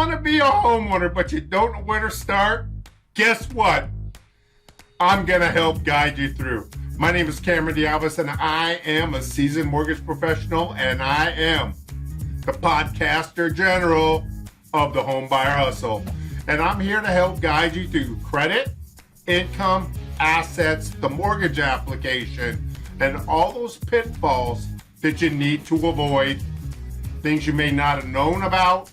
want to be a homeowner, but you don't know where to start? Guess what? I'm going to help guide you through. My name is Cameron Diabas, and I am a seasoned mortgage professional, and I am the podcaster general of the Homebuyer Hustle. And I'm here to help guide you through credit, income, assets, the mortgage application, and all those pitfalls that you need to avoid, things you may not have known about.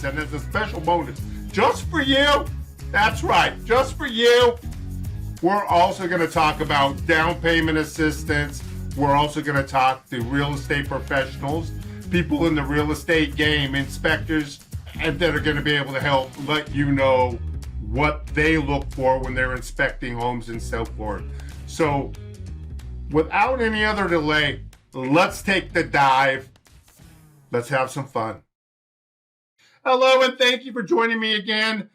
And there's a special bonus just for you. That's right, just for you. We're also going to talk about down payment assistance. We're also going to talk to real estate professionals, people in the real estate game, inspectors, and that are going to be able to help let you know what they look for when they're inspecting homes and so forth. So without any other delay, let's take the dive. Let's have some fun. Hello, and thank you for joining me again.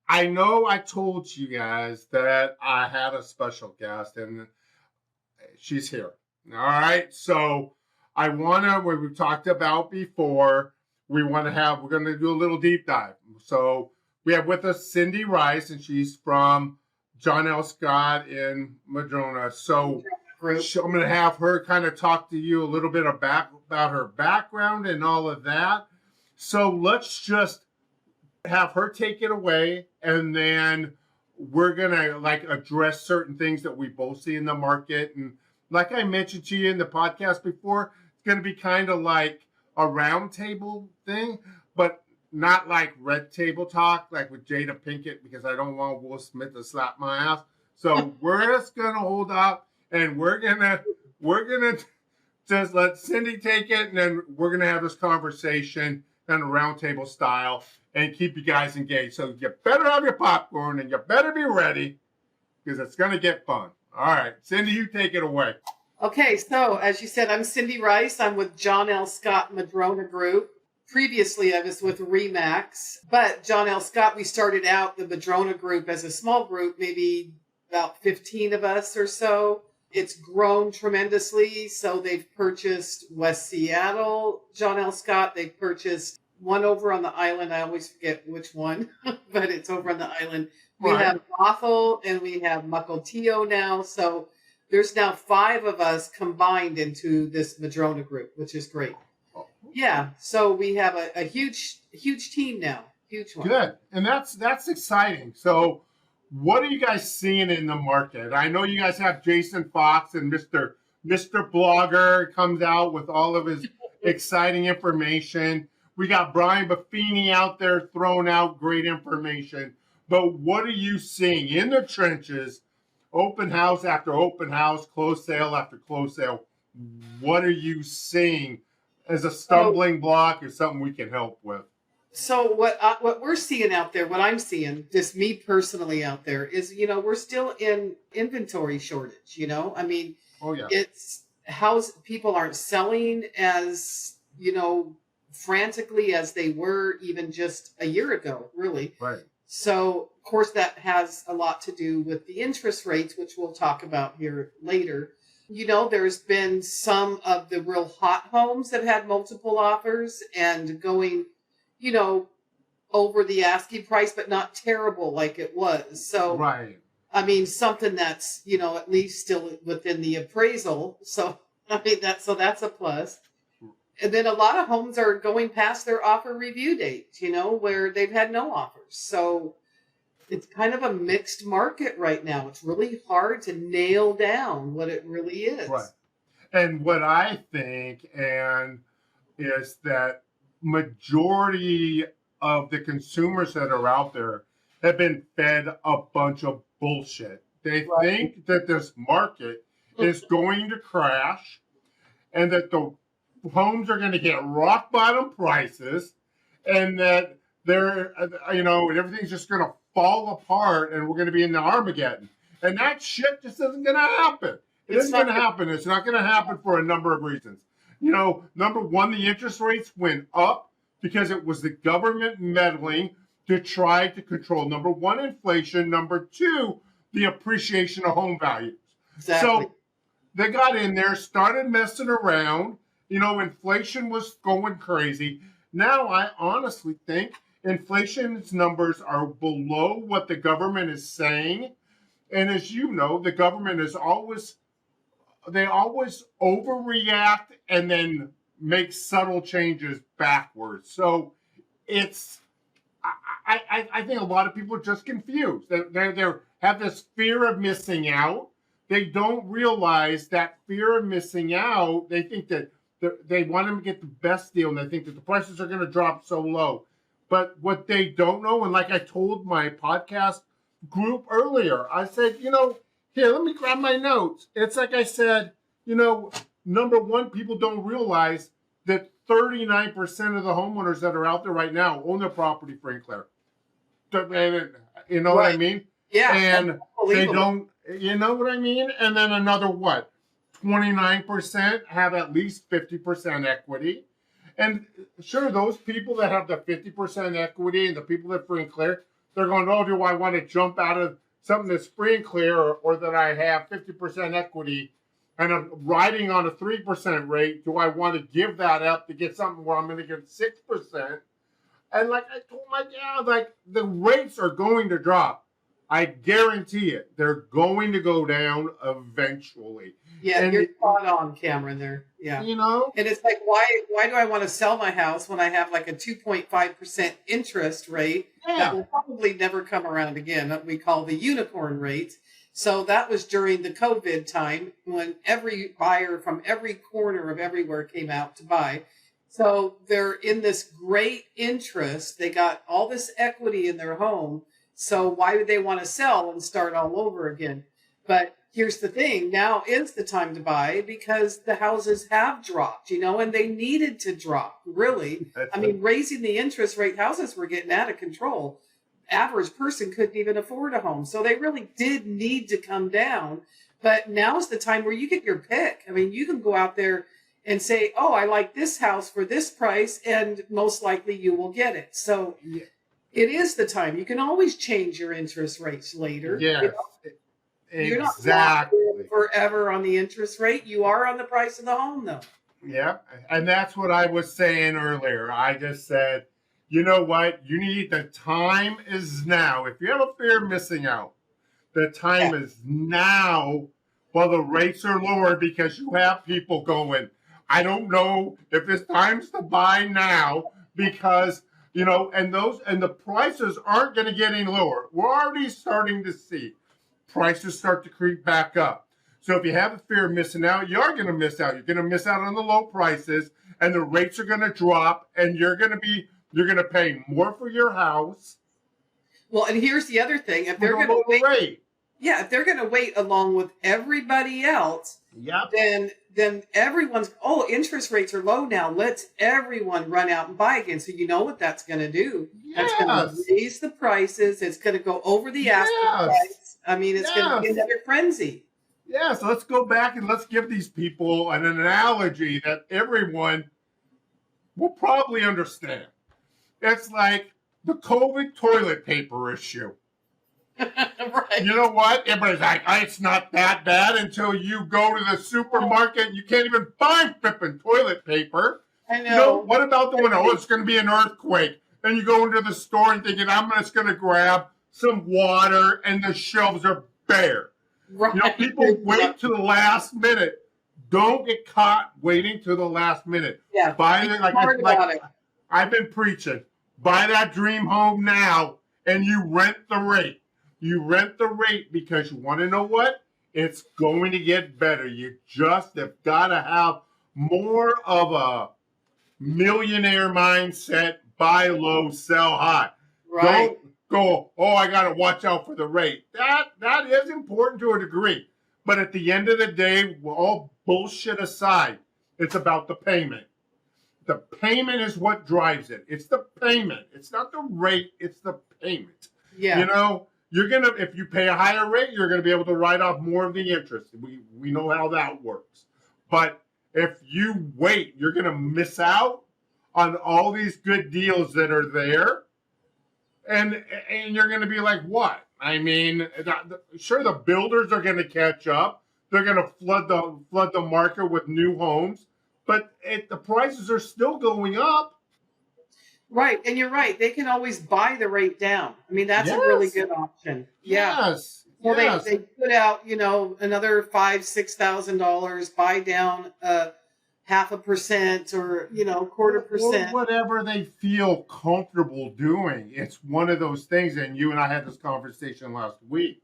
I know I told you guys that I had a special guest, and she's here. All right, so I want to, what we've talked about before, we're going to do a little deep dive. So we have with us Cindi Rice, and she's from John L. Scott in Madrona. So I'm going to have her kind of talk to you a little bit about her background and all of that. So let's just have her take it away, and then we're going to address certain things that we both see in the market. And like I mentioned to you in the podcast before, it's going to be kind of like a round table thing, but not like red table talk, like with Jada Pinkett, because I don't want Will Smith to slap my ass. So we're just going to hold up, and we're going to just let Cindi take it, and then we're going to have this conversation kind of roundtable style and keep you guys engaged. So you better have your popcorn and you better be ready because it's going to get fun. All right, Cindi, you take it away. Okay, so as you said, I'm Cindi Rice. I'm with John L. Scott Madrona Group. Previously, I was with Remax, but John L. Scott, we started out the Madrona Group as a small group, maybe about 15 of us or so. It's grown tremendously. So they've purchased West Seattle, John L. Scott. They've purchased one over on the island. I always forget which one, but it's over on the island. We have Bothell and we have Mukilteo now. So there's now 5 of us combined into this Madrona Group, which is great. Yeah. So we have a huge team now. Huge one. Good. And that's exciting. So what are you guys seeing in the market? I know you guys have Jason Fox and Mr. Blogger comes out with all of his exciting information. We got Brian Buffini out there throwing out great information. But what are you seeing in the trenches, open house after open house, closed sale after closed sale? What are you seeing as a stumbling block or something we can help with? So what we're seeing out there, what I'm seeing, just me personally out there, is, we're still in inventory shortage, I mean, it's people aren't selling as, frantically as they were even just a year ago, really. Right. So, of course, that has a lot to do with the interest rates, which we'll talk about here later. There's been some of the real hot homes that had multiple offers and going over the asking price, but not terrible like it was. So, right. I mean, something that's, at least still within the appraisal. So, I mean, that's a plus. And then a lot of homes are going past their offer review date, where they've had no offers. So it's kind of a mixed market right now. It's really hard to nail down what it really is. Right. And what I think is that majority of the consumers that are out there have been fed a bunch of bullshit. They think that this market is going to crash and that the homes are going to get rock bottom prices and that everything's just going to fall apart and we're going to be in the Armageddon. And that shit just isn't going to happen. It isn't going to happen. It's not going to happen for a number of reasons. Number one, the interest rates went up because it was the government meddling to try to control, number one, inflation, number two, the appreciation of home values. Exactly. So they got in there, started messing around. Inflation was going crazy. Now I honestly think Inflation's numbers are below what the government is saying. And as you know, the government is always, they always overreact and then make subtle changes backwards. So it's, I think a lot of people are just confused. They have this fear of missing out. They don't realize that fear of missing out. They think that they want them to get the best deal, and they think that the prices are going to drop so low. But what they don't know, and like I told my podcast group earlier, I said, here, let me grab my notes. It's like I said, number one, people don't realize that 39% of the homeowners that are out there right now own their property free and clear. You know what I mean? Yeah. And they don't, you know what I mean? And then another 29% have at least 50% equity. And sure, those people that have the 50% equity and the people that free and clear, they're going, oh, do I want to jump out of something that's free and clear, or that I have 50% equity and I'm riding on a 3% rate? Do I want to give that up to get something where I'm going to get 6%? And like I told my dad, like the rates are going to drop. I guarantee it. They're going to go down eventually. Yeah, and you're spot on, Cameron, there. Yeah. And it's like, why do I want to sell my house when I have like a 2.5% interest rate that will probably never come around again, that we call the unicorn rate. So that was during the COVID time when every buyer from every corner of everywhere came out to buy. So they're in this great interest. They got all this equity in their home. So why would they want to sell and start all over again? But here's the thing. Now is the time to buy because the houses have dropped, and they needed to drop, really. Raising the interest rate, houses were getting out of control. Average person couldn't even afford a home. So they really did need to come down. But now's the time where you get your pick. You can go out there and say, oh, I like this house for this price, and most likely you will get it. So it is the time. You can always change your interest rates later. Yes, You're not exactly. Forever on the interest rate. You are on the price of the home, though. Yeah, and that's what I was saying earlier. I just said, you know what? The time is now. If you have a fear of missing out, the time is now while the rates are lower, because you have people going, I don't know if it's times to buy now, because, and the prices aren't going to get any lower. We're already starting to see prices start to creep back up. So if you have a fear of missing out, you are going to miss out. You're going to miss out on the low prices, and the rates are going to drop, and you're going to pay more for your house. Well, and here's the other thing: if they're going to wait, if they're going to wait along with everybody else, then everyone's interest rates are low now. Let's everyone run out and buy again. So you know what that's going to do? Yes. That's going to raise the prices. It's going to go over the asking price. It's going to be another frenzy. Yeah, so let's go back and let's give these people an analogy that everyone will probably understand. It's like the COVID toilet paper issue. Right. You know what? Everybody's like, it's not that bad until you go to the supermarket and you can't even find flipping toilet paper. I know. What about the one? It's going to be an earthquake. Then you go into the store and thinking, I'm just going to grab some water, and the shelves are bare. Right. People wait to the last minute. Don't get caught waiting to the last minute. Yeah. I've been preaching. Buy that dream home now, and you rent the rate. You rent the rate because you want to know what? It's going to get better. You just have got to have more of a millionaire mindset. Buy low, sell high. Right. Don't go, I got to watch out for the rate. That is important to a degree. But at the end of the day, all bullshit aside, it's about the payment. The payment is what drives it. It's the payment. It's not the rate. It's the payment. Yeah. If you pay a higher rate, you're going to be able to write off more of the interest. We know how that works. But if you wait, you're going to miss out on all these good deals that are there. And you're going to be like, what? Sure, the builders are going to catch up. They're going to flood the market with new homes. But the prices are still going up. Right. And you're right. They can always buy the rate down. I mean, that's a really Yes, good option. Yeah. yes, Well, yes. they put out, another $5,000, $6,000, buy down 0.5% or, quarter Or percent. whatever they feel comfortable doing. It's one of those things, and you and I had this conversation last week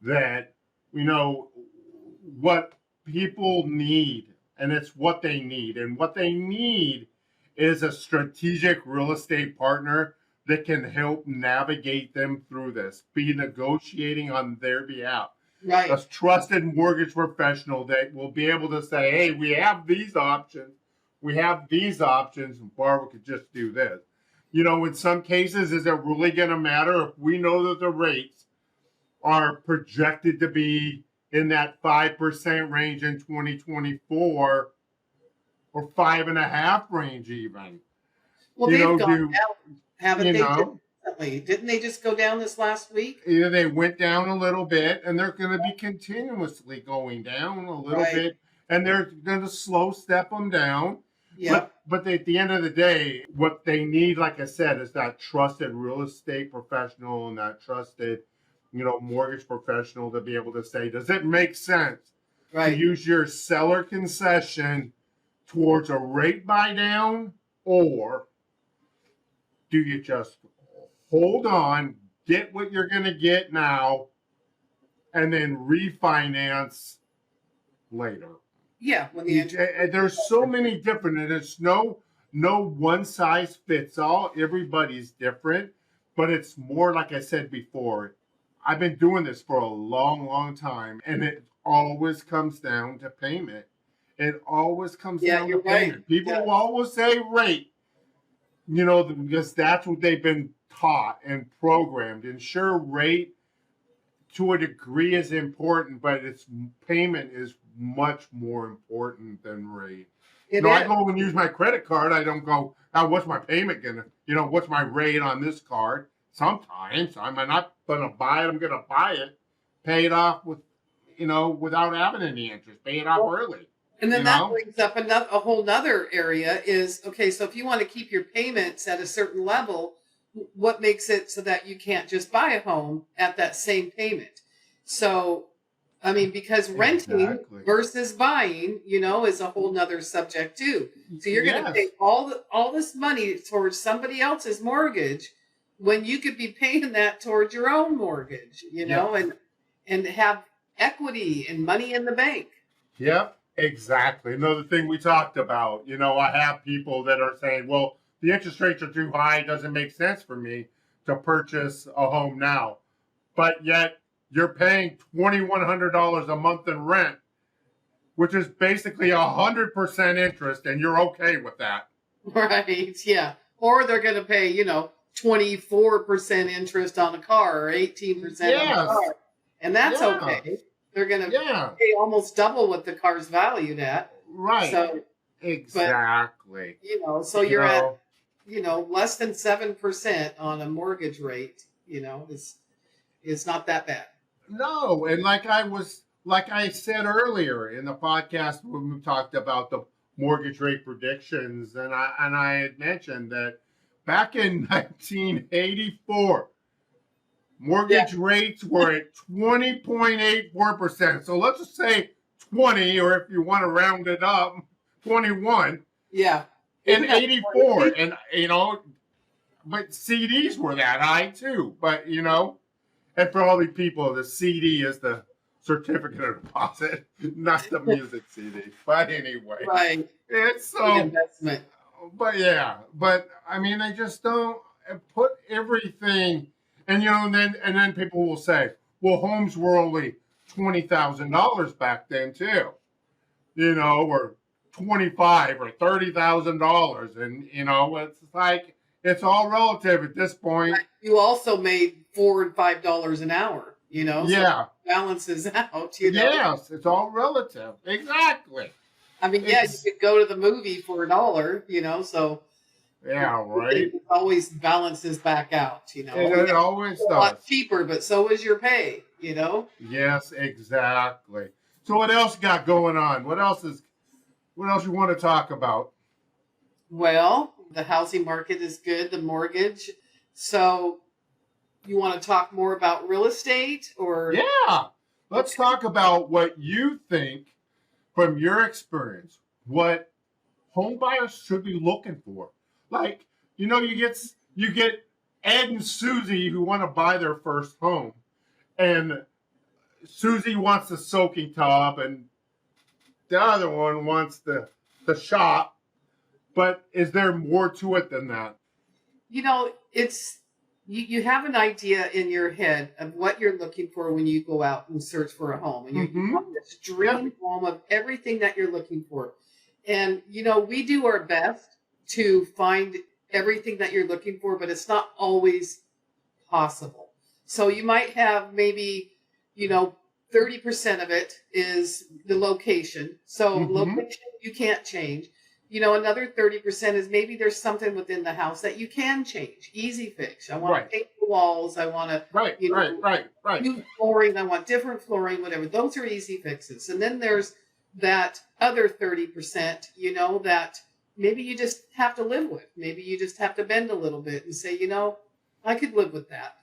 that, you know, what people need, and it's what they need. And what they need is a strategic real estate partner that can help navigate them through this, be negotiating on their behalf. A Right. trusted mortgage professional that will be able to say, hey, we have these options. We have these options, and Barbara could just do this. In some cases, is it really going to matter if we know that the rates are projected to be in that 5% range in 2024 or 5.5 range even? Well, You they've know, gone do down, haven't you they, just know? recently? Didn't they just go down this last week? They went down a little bit, and they're going to be continuously going down a little Right. bit, and they're going to slow step them down. Yep. But at the end of the day, what they need, like I said, is that trusted real estate professional and that trusted, mortgage professional to be able to say, does it make sense to Right. use your seller concession towards a rate buy down, or do you just hold on, get what you're going to get now, and then refinance later? Yeah. When the There's so many different, and it's no one size fits all. Everybody's different, but it's more like I said before. I've been doing this for a long, long time, and it always comes down to payment. It always comes Yeah, down to you're right. payment. People Yeah. will always say rate, because that's what they've been taught and programmed. And sure, rate to a degree is important, but its payment is much more important than rate. It No, I is. go and use my credit card. I don't go, now what's my payment gonna, what's my rate on this card? Sometimes I'm not gonna buy it. I'm gonna buy it, pay it off without having any interest, pay it off Well, early. and You then that know? brings up a whole nother area is, okay, so if you want to keep your payments at a certain level, what makes it so that you can't just buy a home at that same payment? So, I mean, because renting Exactly. versus buying, is a whole nother subject too. So you're going to Yes. pay all this money towards somebody else's mortgage when you could be paying that towards your own mortgage, and have equity and money in the bank. Yep, exactly. Another thing we talked about, I have people that are saying, well, the interest rates are too high. It doesn't make sense for me to purchase a home now. But yet you're paying $2,100 a month in rent, which is basically 100% interest, and you're okay with that. Right. Yeah. Or they're going to pay, 24% interest on a car or 18% on a Yes. car. And that's Yeah. okay. They're going to Yeah. pay almost double what the car's valued at. Right. So, Exactly. so you're at, less than 7% on a mortgage rate, is not that bad. No, and like I said earlier in the podcast when we talked about the mortgage rate predictions, and I had mentioned that back in 1984, mortgage rates were at 20.84%. So let's just say 20, or if you want to round it up, 21. Yeah. In 84, and but CDs were that high too. But and for all these people, the CD is the certificate of deposit, not the music CD. But anyway, Right. it's so. Investment. But yeah, but I mean, they just don't put everything, and then people will say, well, homes were only $20,000 back then too, or 25 or $30,000, and it's like it's all relative at this point. You also made $4 and $5 an hour, Yeah, so it balances out. Yes, it's all relative. Exactly. I mean, you could go to the movie for $1, so yeah, right. It always balances back out. It always does. A lot cheaper, but so is your pay. Yes, exactly. So what else you got going on? What else you want to talk about? Well, The housing market is good, the mortgage. So you want to talk more about real estate or? Yeah. Let's talk about what you think from your experience, what home buyers should be looking for. Like, you get Ed and Susie who want to buy their first home, and Susie wants the soaking tub, and the other one wants the shop. But is there more to it than that? It's you have an idea in your head of what you're looking for when you go out and search for a home, and you have this dream home of everything that you're looking for. And we do our best to find everything that you're looking for, but it's not always possible. So you might have maybe 30% of it is the location. So location you can't change. Another 30% is maybe there's something within the house that you can change. Easy fix. I want to paint the walls. I want to, right. new flooring. I want different flooring, whatever. Those are easy fixes. And then there's that other 30%, that maybe you just have to live with. Maybe you just have to bend a little bit and say, I could live with that,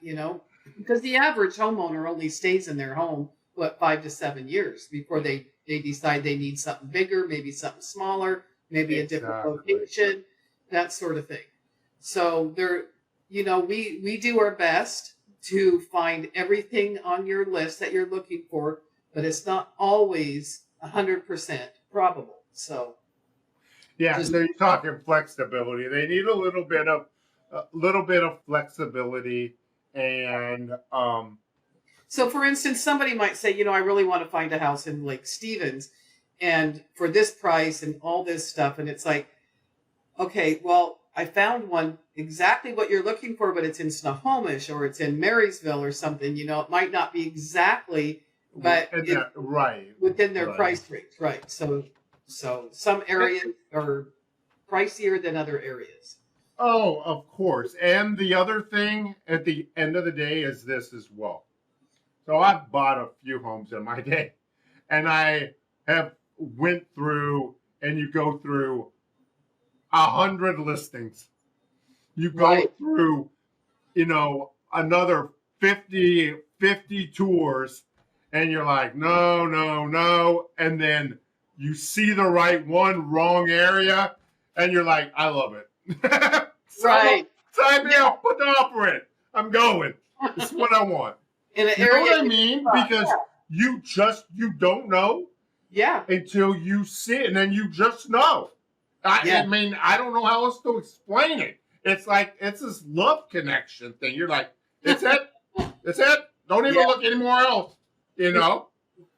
because the average homeowner only stays in their home, 5 to 7 years before they decide they need something bigger, maybe something smaller, maybe a different location, that sort of thing. So we do our best to find everything on your list that you're looking for, but it's not always 100% probable. So yeah, so you're talking flexibility. They need a little bit of flexibility, and so for instance, somebody might say, I really want to find a house in Lake Stevens, and for this price and all this stuff, and it's like, okay, well, I found one exactly what you're looking for, but it's in Snohomish or it's in Marysville or something. It might not be exactly, but it's within their price range, right? So some areas are pricier than other areas. Oh, of course. And the other thing at the end of the day is this as well. So I've bought a few homes in my day, and I have went through, and you go through 100 listings. You go through, another 50 tours, and you're like, no. And then you see the right one, wrong area, and you're like, I love it. Sign me up, put the offer in. I'm going. This is what I want. In an you area know what I mean? Because you don't know until you see it, and then you just know. I mean, I don't know how else to explain it. It's like, it's this love connection thing. You're like, it's it. It's it. Don't even look anywhere else,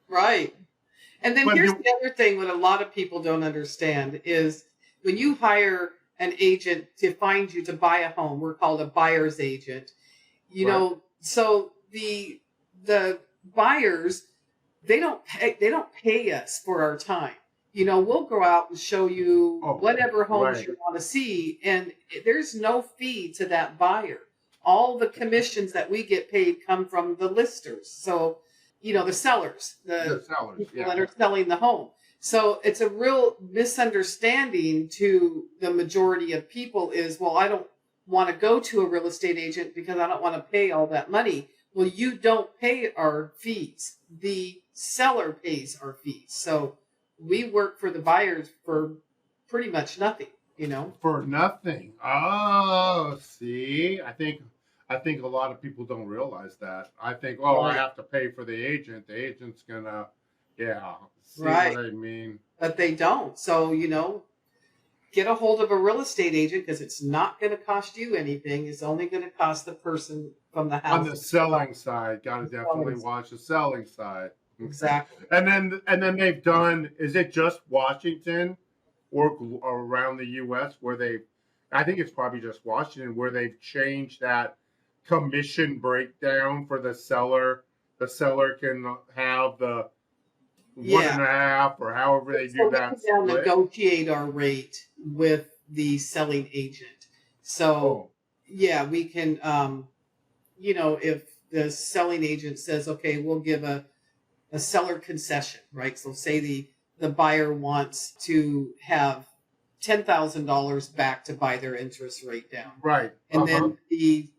Right. And then here's the other thing what a lot of people don't understand is when you hire an agent to find you to buy a home, we're called a buyer's agent. So the buyers, they don't pay us for our time. We'll go out and show you whatever homes you want to see, and there's no fee to that buyer. All the commissions that we get paid come from the listers. So, the sellers, the people that are selling the home. So it's a real misunderstanding to the majority of people is, well, I don't want to go to a real estate agent because I don't want to pay all that money. Well, you don't pay our fees. The seller pays our fees. So we work for the buyers for pretty much nothing, For nothing. Oh, see, I think a lot of people don't realize that. I think, I have to pay for the agent. The agent's gonna, see what I mean? But they don't. So, get a hold of a real estate agent because it's not going to cost you anything. It's only going to cost the person from the house. On the selling side, got to definitely watch the selling side. Exactly. And then they've done, is it just Washington or around the U.S. where I think it's probably just Washington where they've changed that commission breakdown for the seller. The seller can have the 1.5 or however they do that. We can now negotiate our rate with the selling agent. So we can, if the selling agent says, okay, we'll give a seller concession, right? So say the buyer wants to have $10,000 back to buy their interest rate down. Right. And then the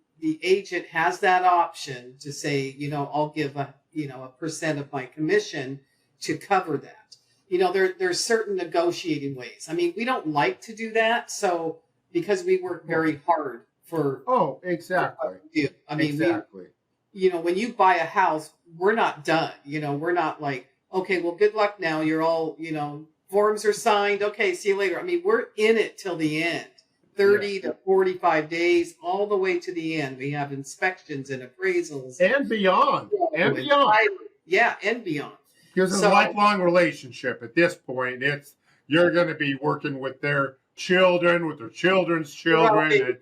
agent has that option to say, I'll give a percent of my commission to cover that. There's certain negotiating ways. I mean, we don't like to do that. So because we work very hard for. Oh, exactly. I mean, exactly. When you buy a house, we're not done. We're not like, okay, well, good luck now. You're all, forms are signed. Okay, see you later. I mean, we're in it till the end. 30 to 45 days, all the way to the end. We have inspections and appraisals. And beyond. And beyond. Yeah, and beyond. Because it's a lifelong relationship. At this point, you're going to be working with their children, with their children's children. Right.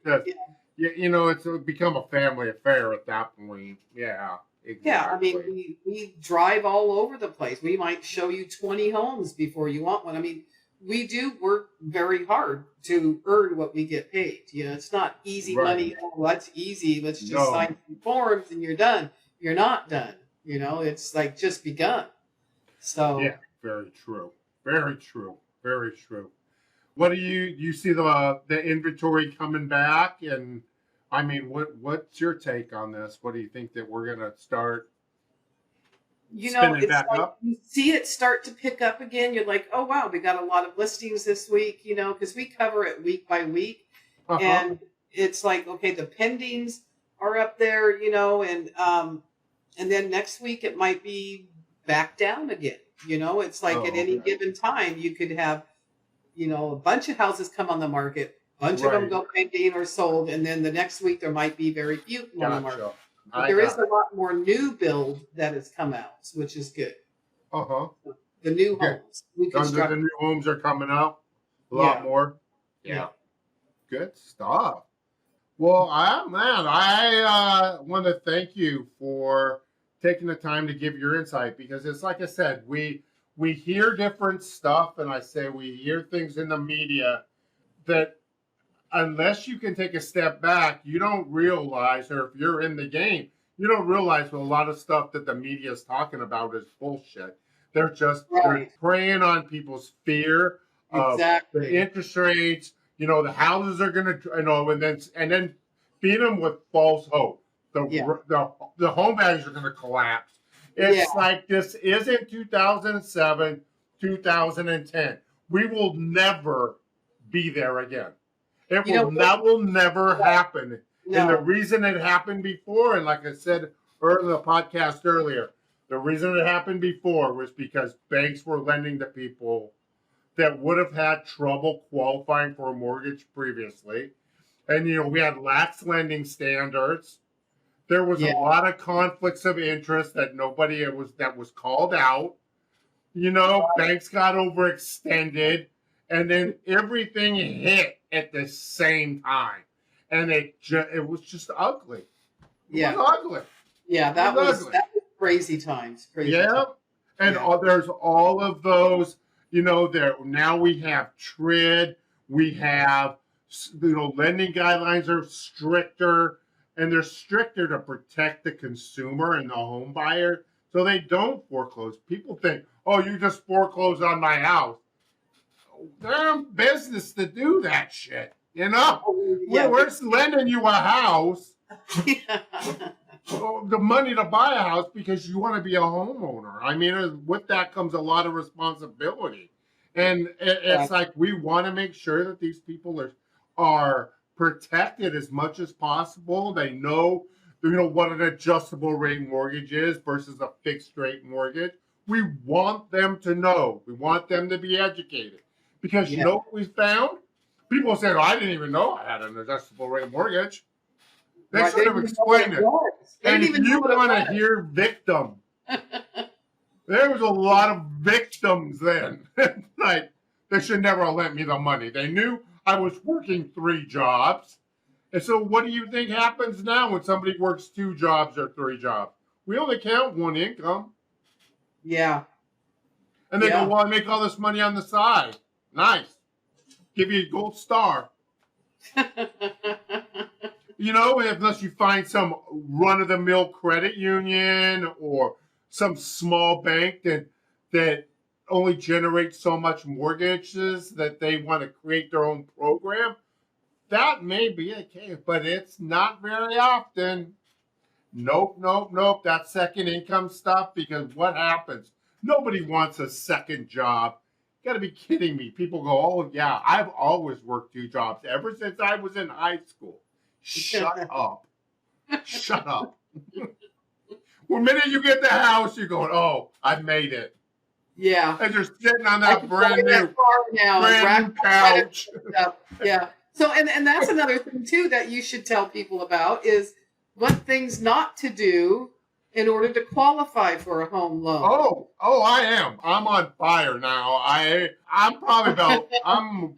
It's become a family affair at that point. Yeah, exactly. Yeah, I mean, we drive all over the place. We might show you 20 homes before you want one. I mean, we do work very hard to earn what we get paid. It's not easy money. Oh, that's easy. Let's just sign some forms and you're done. You're not done. It's like just begun. So yeah, very true. Very true. Very true. What do you see the inventory coming back? And I mean, what's your take on this? What do you think that we're gonna start? It's like up? You see it start to pick up again. You're like, oh wow, we got a lot of listings this week. Because we cover it week by week, and it's like, okay, the pendings are up there. And then next week it might be back down again. It's like at any given time you could have, a bunch of houses come on the market, a bunch of them go pending or sold, and then the next week there might be very few on the market. But there is a lot more new build that has come out, which is good. The new homes. The new homes are coming out a lot more. Yeah. Good stuff. Well, I want to thank you for taking the time to give your insight, because it's like I said, we hear different stuff, and I say we hear things in the media that unless you can take a step back, you don't realize, or if you're in the game, you don't realize a lot of stuff that the media is talking about is bullshit. They're just they're preying on people's fear of the interest rates. The houses are going to, and then feed them with false hope. The home values are going to collapse. It's like this isn't 2007, 2010. We will never be there again. That will never happen. No. And the reason it happened before, and like I said earlier in the podcast earlier, the reason it happened before was because banks were lending to people that would have had trouble qualifying for a mortgage previously. And, we had lax lending standards. There was a lot of conflicts of interest that was called out. Banks got overextended, and then everything hit at the same time. And it was just ugly. It was ugly. Yeah, that was crazy times. And there's all of those, now we have TRID, we have, lending guidelines are stricter, and they're stricter to protect the consumer and the home buyer so they don't foreclose. People think, oh, you just foreclose on my house. They're in business to do that shit. We're lending you a house, the money to buy a house because you want to be a homeowner. I mean, with that comes a lot of responsibility. And it's like we want to make sure that these people are protected as much as possible. They know what an adjustable rate mortgage is versus a fixed rate mortgage. We want them to know. We want them to be educated. Because you know what we found? People said, I didn't even know I had an adjustable rate mortgage. They should have explained it. And if you want to hear victim, there was a lot of victims then. Like, they should never have lent me the money. They knew I was working 3 jobs. And so what do you think happens now when somebody works 2 jobs or 3 jobs? We only count 1 income. Yeah. And they go, well, I make all this money on the side. Nice. Give you a gold star. Unless you find some run-of-the-mill credit union or some small bank that only generate so much mortgages that they want to create their own program. That may be a case, but it's not very often. Nope, nope, nope. That second income stuff, because what happens? Nobody wants a second job. You got to be kidding me. People go, oh, yeah, I've always worked 2 jobs ever since I was in high school. Shut up. Shut up. The minute you get the house, you're going, oh, I made it. Yeah. And you're sitting on I that can brand buy that new, car now and brand new couch. Yeah. So, and that's another thing too that you should tell people about is what things not to do in order to qualify for a home loan. Oh, I am. I'm on fire now. I'm probably I'm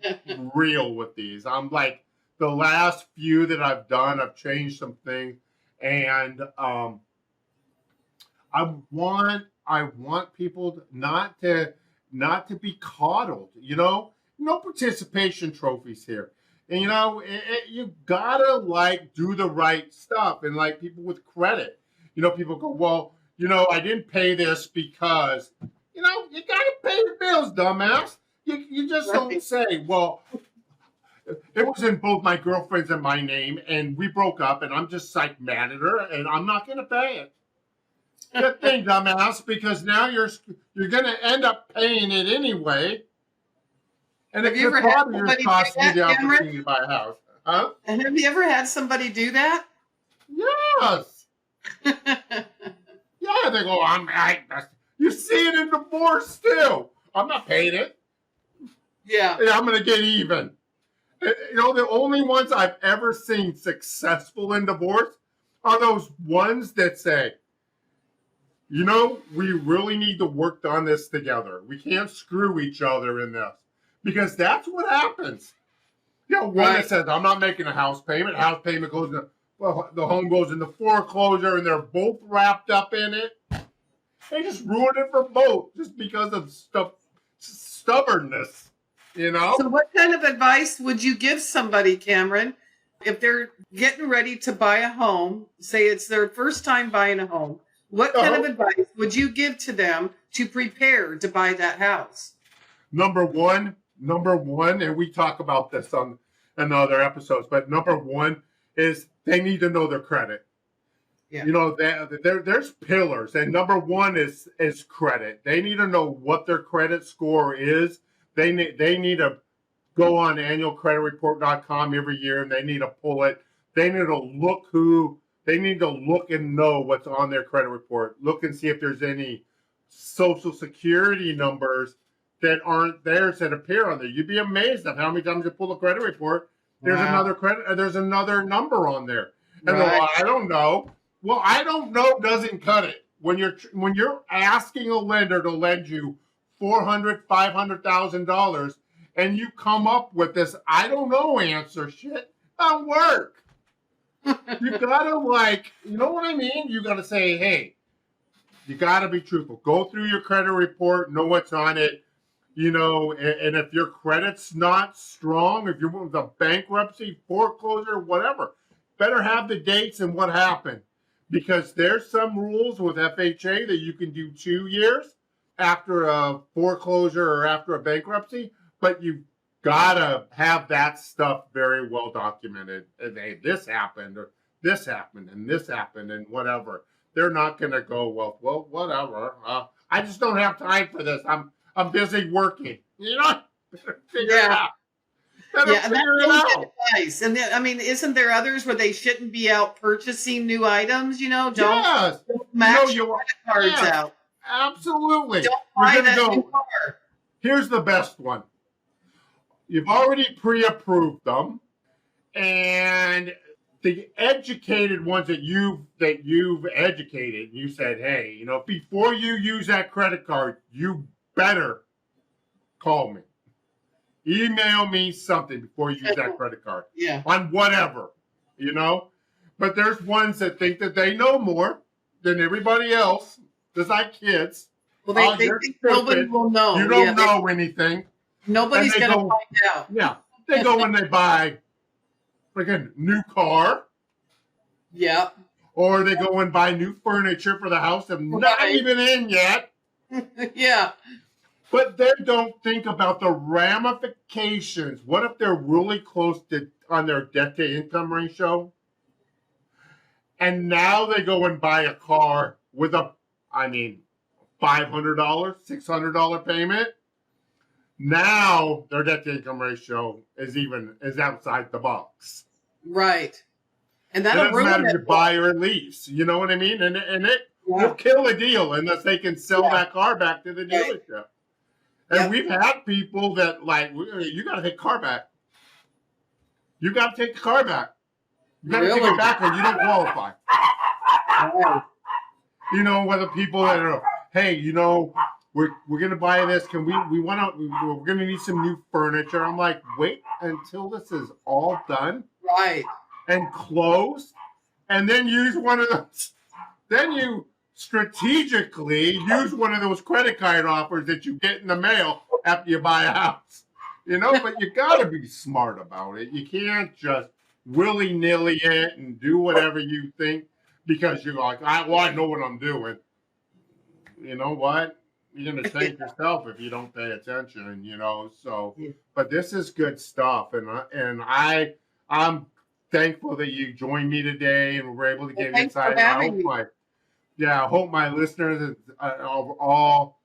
real with these. I'm like the last few that I've done, I've changed some things, and I want people not to be coddled. No participation trophies here. And you gotta like do the right stuff. And like people with credit, people go, well, I didn't pay this because, you gotta pay the bills, dumbass. You just don't say, well, it was in both my girlfriend's and my name, and we broke up, and I'm just like mad at her, and I'm not gonna pay it. Good thing, dumbass, because now you're gonna end up paying it anyway. And if your father is costing you the opportunity to buy a house, huh? And have you ever had somebody do that? Yes. Yeah, they go, you see it in divorce too. I'm not paying it. Yeah. I'm going to get even. The only ones I've ever seen successful in divorce are those ones that say, we really need to work on this together. We can't screw each other in this. Because that's what happens. One that says, I'm not making a house payment. House payment goes in, the home goes into foreclosure, and they're both wrapped up in it. They just ruin it for both just because of stubbornness, So what kind of advice would you give somebody, Cameron, if they're getting ready to buy a home, say it's their first time buying a home, what kind of advice would you give to them to prepare to buy that house? Number one, and we talk about this on other episodes, but number one is they need to know their credit. Yeah. There's pillars, and number one is credit. They need to know what their credit score is. They need to go on annualcreditreport.com every year, and they need to pull it. They need to look and know what's on their credit report. Look and see if there's any social security numbers that aren't theirs that appear on there. You'd be amazed at how many times you pull a credit report. There's another number on there. And I don't know. Well, I don't know doesn't cut it. When you're asking a lender to lend you $400,000, $500,000, and you come up with this I don't know answer shit, that'll work. You gotta you know what I mean? You gotta say, hey, you gotta be truthful. Go through your credit report, know what's on it. And if your credit's not strong, if you're with a bankruptcy, foreclosure, whatever, better have the dates and what happened. Because there's some rules with FHA that you can do 2 years after a foreclosure or after a bankruptcy, but you've got to have that stuff very well documented. And hey, this happened, or this happened, and this happened, and whatever. They're not going to go, well, whatever. I just don't have time for this. I'm busy working. Figure it out. That's good advice. And isn't there others where they shouldn't be out purchasing new items? Don't max your credit cards out. Absolutely. Don't buy that new car. Here's the best one. You've already pre-approved them, and the educated ones that you've educated, you said, hey, before you use that credit card, you better call me. Email me something before you use that credit card. Yeah. On whatever, But there's ones that think that they know more than everybody else. Just like kids. Well, they think nobody will know. You don't know anything. Nobody's going to find out. Yeah. They go and they buy freaking new car. Yeah. Or they go and buy new furniture for the house and not even in yet. Yeah. But then don't think about the ramifications. What if they're really close to on their debt to income ratio? And now they go and buy a car with $500, $600 payment. Now their debt to income ratio is outside the box. Right. And It that'll doesn't ruin matter if it. you buy or lease. You know what I mean? And it will kill a deal unless they can sell that car back to the dealership. And we've had people that you got to take the car back. You got to take the car back. You got to take it back or you don't qualify. Right. You know, whether people that are, hey, you know, we're gonna buy this. Can we're gonna need some new furniture. I'm like, wait until this is all done, right, and closed, and then use one of those. Then you strategically use one of those credit card offers that you get in the mail after you buy a house. You know, but you gotta be smart about it. You can't just willy-nilly it and do whatever you think because you're like, I know what I'm doing. You know what? You're going to thank yourself if you don't pay attention, you know. So, but this is good stuff, and I'm thankful that you joined me today and we're able to get insight. I hope my listeners all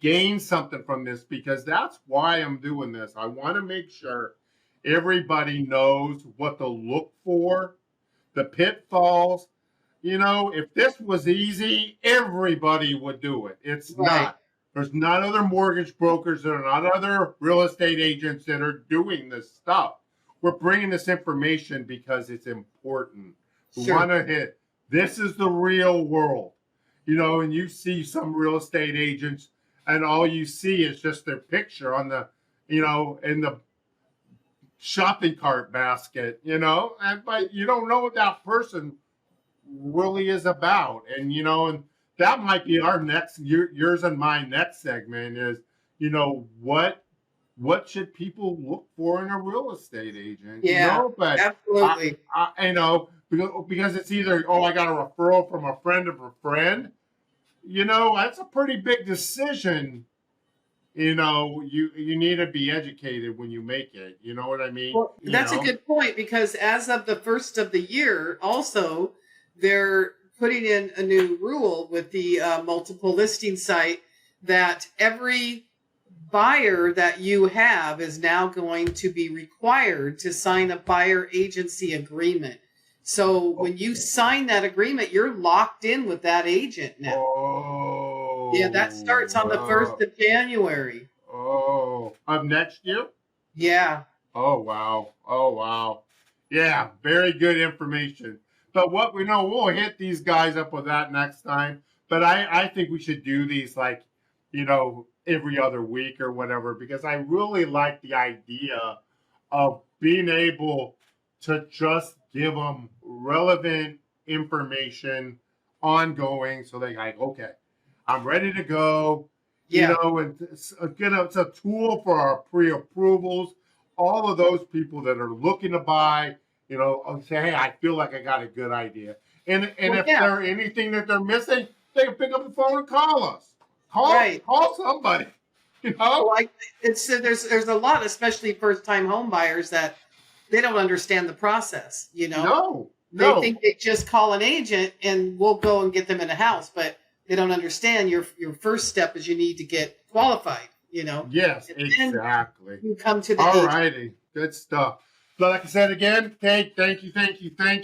gain something from this, because that's why I'm doing this. I want to make sure everybody knows what to look for, the pitfalls. You know, if this was easy, everybody would do it. It's not. There's not other mortgage brokers, there are not other real estate agents that are doing this stuff. We're bringing this information because it's important. We want to hit. This is the real world. You know, and you see some real estate agents and all you see is just their picture on the, you know, in the shopping cart basket, you know, but you don't know what that person really is about. And you know, and that might be our next yours and my next segment is, you know, what should people look for in a real estate agent? You know? But absolutely. I know, because it's either, I got a referral from a friend of a friend, you know, that's a pretty big decision. You know, you need to be educated when you make it. You know what I mean? Well, that's a good point, because as of the first of the year, also, they're putting in a new rule with the multiple listing site that every buyer that you have is now going to be required to sign a buyer agency agreement. So when you sign that agreement, you're locked in with that agent now. Yeah, that starts on the 1st of January. Of next year? Yeah. Oh, wow. Yeah, very good information. But what we know, we'll hit these guys up with that next time. But I think we should do these like, you know, every other week or whatever, because I really like the idea of being able to just give them relevant information ongoing, so they like, okay, I'm ready to go. You know, and it's a tool for our pre-approvals. All of those people that are looking to buy, you know, say, hey, I feel like I got a good idea. And if there's anything that they're missing, they can pick up the phone and call us. Call somebody. You know, like there's a lot, especially first-time home buyers, that they don't understand the process. You know, they think they just call an agent and we'll go and get them in a house, but they don't understand your first step is you need to get qualified. You know. Yes, exactly. You come to the all righty, good stuff. But like I said again, thank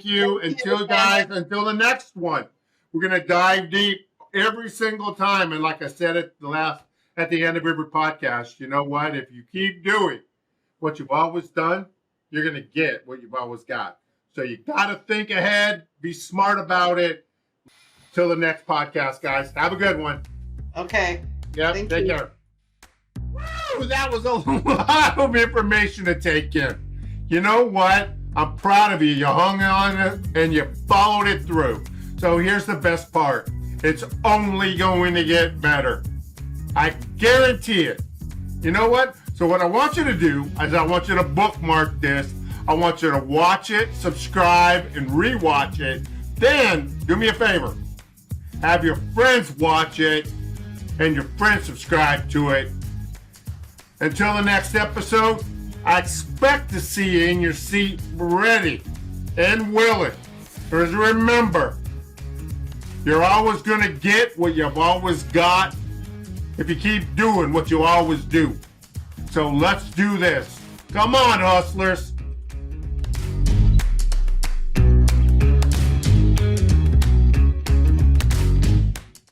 you. Until the next one, we're gonna dive deep every single time. And like I said at the end of every podcast, you know what? If you keep doing what you've always done, you're gonna get what you've always got. So you gotta think ahead, be smart about it. Till the next podcast, guys. Have a good one. Okay. Yep. Take care. Woo, that was a lot of information to take in. You know what? I'm proud of you. You hung on it and you followed it through. So here's the best part. It's only going to get better. I guarantee it. You know what? So what I want you to do is I want you to bookmark this. I want you to watch it, subscribe, and rewatch it. Then do me a favor. Have your friends watch it and your friends subscribe to it. Until the next episode, I expect to see you in your seat ready and willing. Because remember, you're always going to get what you've always got if you keep doing what you always do. So let's do this. Come on, hustlers.